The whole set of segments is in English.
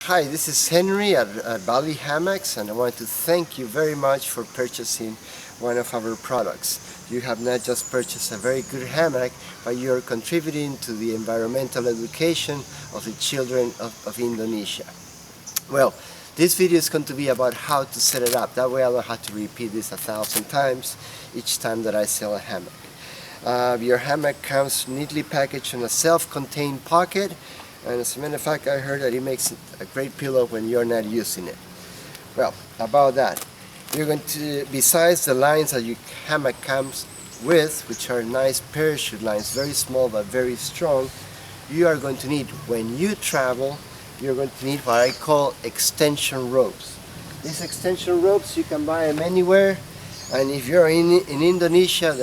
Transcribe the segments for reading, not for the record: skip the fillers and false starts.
Hi, this is Henry at Bali Hammocks, and I want to thank you very much for purchasing one of our products. You have not just purchased a very good hammock, but you are contributing to the environmental education of the children of Indonesia. Well, this video is going to be about how to set it up. That way I don't have to repeat this 1,000 times each time that I sell a hammock. Your hammock comes neatly packaged in a self-contained pocket. And as a matter of fact, I heard that it makes a great pillow when you're not using it. Well, about that, you're going to, besides the lines that your hammock comes with, which are nice parachute lines, very small but very strong, you are going to need, when you travel, you're going to need what I call extension ropes. These extension ropes, you can buy them anywhere, and if you're in Indonesia,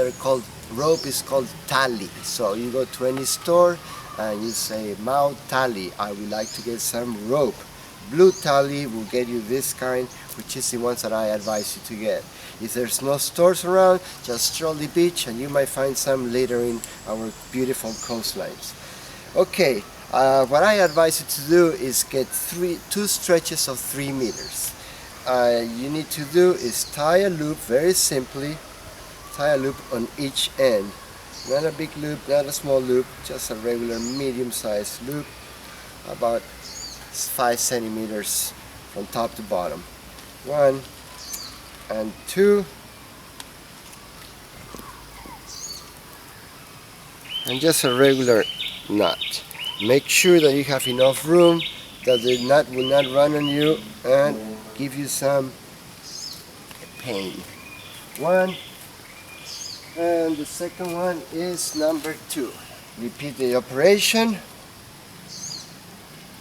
rope is called tali. So you go to any store, and you say, "Mau tali, I would like to get some rope." Blue tali will get you this kind, which is the ones that I advise you to get. If there's no stores around, just stroll the beach and you might find some later in our beautiful coastlines. Okay, what I advise you to do is get two stretches of 3 meters. You need to do is tie a loop, very simply, tie a loop on each end. Not a big loop, not a small loop, just a regular medium-sized loop, about 5 centimeters from top to bottom. 1 and 2, and just a regular knot. Make sure that you have enough room, that the knot will not run on you and give you some pain. 1. And the second one is number 2. Repeat the operation.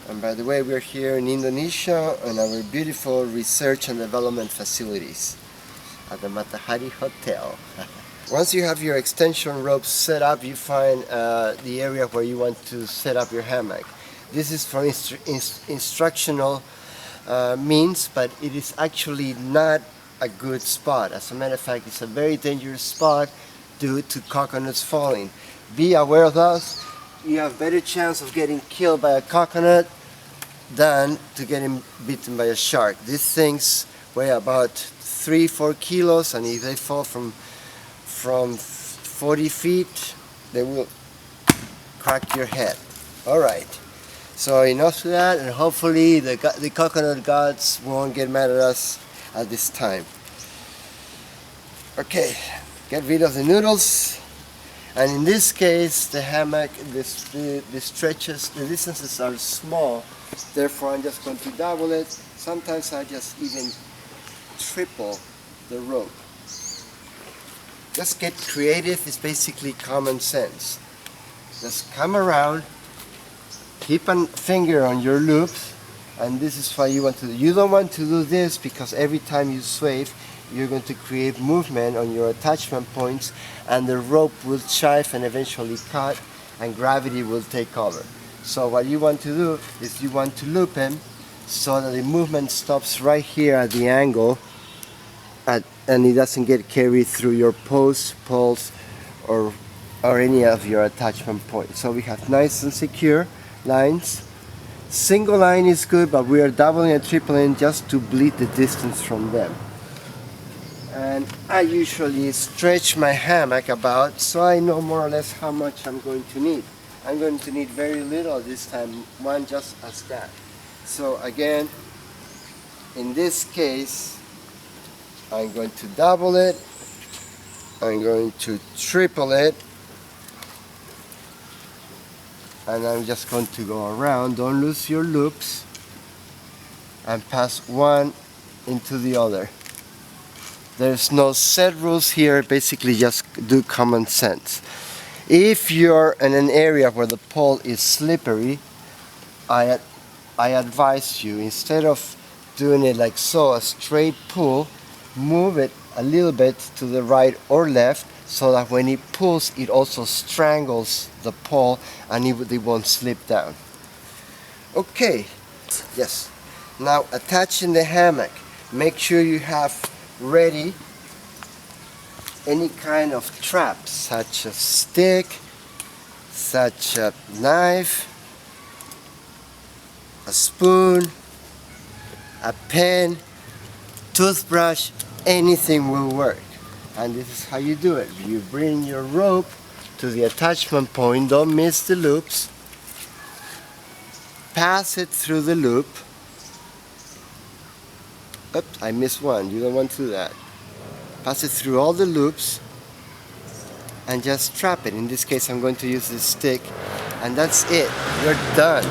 And by the way, we're here in Indonesia on our beautiful research and development facilities at the Matahari Hotel. Once you have your extension ropes set up, you find the area where you want to set up your hammock. This is for instructional means, but it is actually not a good spot. As a matter of fact, it's a very dangerous spot due to coconuts falling. Be aware of those. You have better chance of getting killed by a coconut than to getting bitten by a shark. These things weigh about 3-4 kilos, and if they fall from 40 feet, they will crack your head. Alright, so enough of that, and hopefully the coconut gods won't get mad at us at this time. Okay, get rid of the noodles, and in this case the hammock, the stretches, the distances are small, therefore I'm just going to double it. Sometimes I just even triple the rope. Just get creative. It's basically common sense. Just come around, keep a finger on your loops, and this is what you want to do. You don't want to do this because every time you sway, you're going to create movement on your attachment points, and the rope will chive and eventually cut, and gravity will take over. So what you want to do is you want to loop him so that the movement stops right here at the angle, and it doesn't get carried through your posts, poles, or any of your attachment points. So we have nice and secure lines. Single line is good, but we are doubling and tripling just to bleed the distance from them. And I usually stretch my hammock about, so I know more or less how much I'm going to need. I'm going to need very little this time, one just as that. So again, in this case, I'm going to double it, I'm going to triple it, and I'm just going to go around. Don't lose your loops, and pass one into the other. There's no set rules here, basically just do common sense. If you're in an area where the pole is slippery, I advise you, instead of doing it like so, a straight pull, move it a little bit to the right or left, so that when it pulls, it also strangles the pole and it won't slip down. Okay, yes. Now attaching the hammock, make sure you have ready any kind of trap, such as stick, such a knife, a spoon, a pen, toothbrush, anything will work. And this is how you do it. You bring your rope to the attachment point, don't miss the loops, pass it through the loop. Oops, I missed one, you don't want to do that. Pass it through all the loops and just strap it. In this case I'm going to use this stick, and that's it, you're done.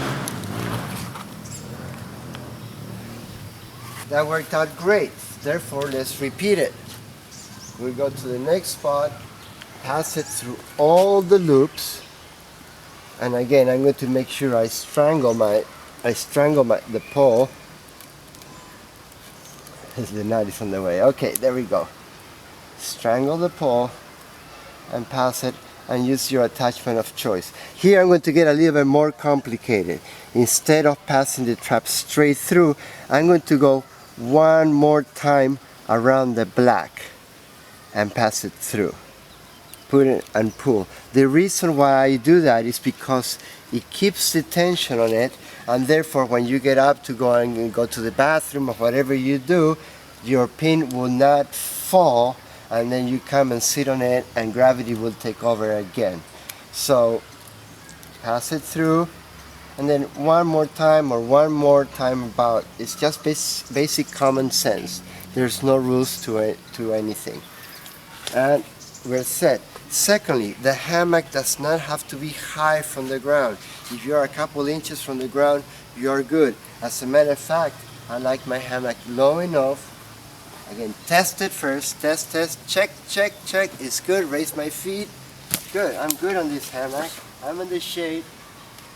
That worked out great, therefore let's repeat it. We go to the next spot, pass it through all the loops, and again I'm going to make sure I strangle the pole. The knot is on the way. Okay, there we go. Strangle the pole and pass it, and use your attachment of choice. Here I'm going to get a little bit more complicated. Instead of passing the trap straight through, I'm going to go one more time around the black and pass it through. Put it and pull. The reason why I do that is because it keeps the tension on it, and therefore when you get up to go to the bathroom or whatever you do, your pin will not fall, and then you come and sit on it and gravity will take over again. So pass it through, and then one more time about. It's just basic common sense. There's no rules to anything. And we're set. Secondly, the hammock does not have to be high from the ground. If you're a couple inches from the ground, you're good. As a matter of fact, I like my hammock low enough. Again, test it first. Test, check. It's good. Raise my feet. Good. I'm good on this hammock. I'm in the shade.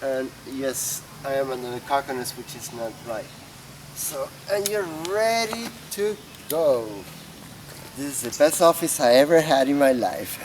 And yes, I am under the coconuts, which is not right. So, and you're ready to go. This is the best office I ever had in my life.